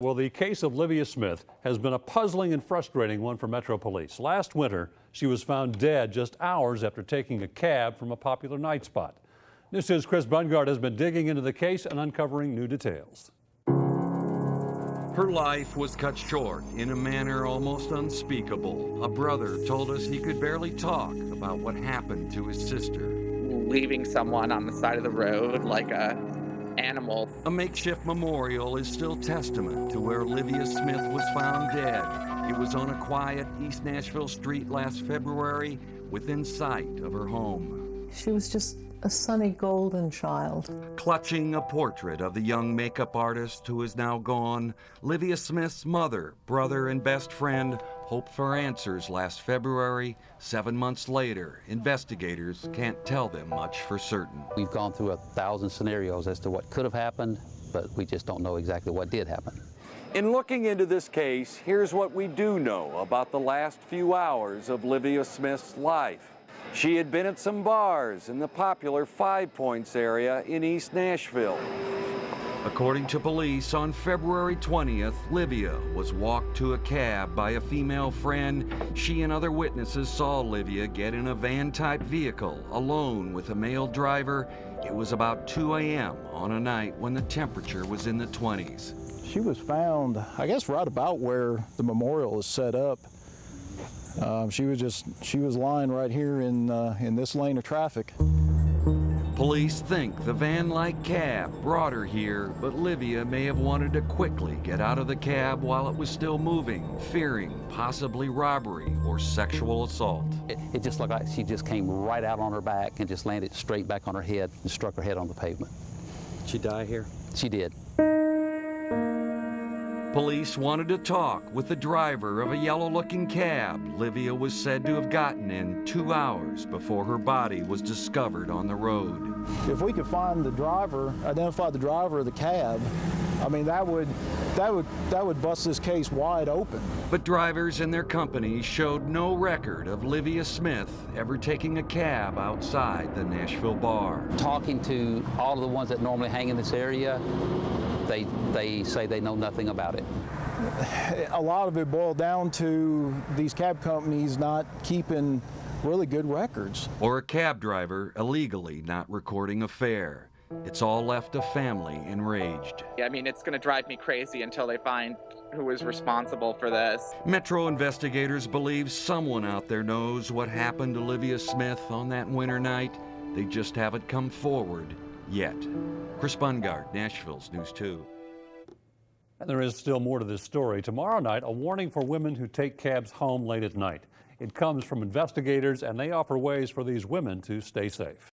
Well, the case of Livia Smith has been a puzzling and frustrating one for Metro Police. Last winter, she was found dead just hours after taking a cab from a popular night spot. News 2's Chris Bungard has been digging into the case and uncovering new details. Her life was cut short in a manner almost unspeakable. A brother told us he could barely talk about what happened to his sister. Leaving someone on the side of the road like a animal. A makeshift memorial is still testament to where Livia Smith was found dead. It was on a quiet East Nashville street last February, within sight of her home. She was just a sunny golden child. Clutching a portrait of the young makeup artist who is now gone, Livia Smith's mother, brother, and best friend hoped for answers last February. 7 months later, investigators can't tell them much for certain. We've gone through 1,000 scenarios as to what could have happened, but we just don't know exactly what did happen. In looking into this case, here's what we do know about the last few hours of Livia Smith's life. She had been at some bars in the popular Five Points area in East Nashville. According to police, on February 20th, Livia was walked to a cab by a female friend. She and other witnesses saw Livia get in a van-type vehicle alone with a male driver. It was about 2 a.m. on a night when the temperature was in the 20s. She was found, I guess, right about where the memorial is set up. She was lying right here in this lane of traffic. Police think the van-like cab brought her here, but Livia may have wanted to quickly get out of the cab while it was still moving, fearing possibly robbery or sexual assault. It just looked like she just came right out on her back and just landed straight back on her head and struck her head on the pavement. She die here? She did. Police wanted to talk with the driver of a yellow-looking cab Livia was said to have gotten in 2 hours before her body was discovered on the road. If we could find the driver, identify the driver of the cab, I mean, that would bust this case wide open. But drivers and their companies showed no record of Livia Smith ever taking a cab outside the Nashville bar. Talking to all of the ones that normally hang in this area, they say they know nothing about it. A lot of it boiled down to these cab companies not keeping really good records. Or a cab driver illegally not recording a fare. It's all left a family enraged. I mean, it's going to drive me crazy until they find who is responsible for this. Metro investigators believe someone out there knows what happened to Livia Smith on that winter night. They just haven't come forward yet. Chris Bungard, Nashville's News 2. And there is still more to this story. Tomorrow night, a warning for women who take cabs home late at night. It comes from investigators, and they offer ways for these women to stay safe.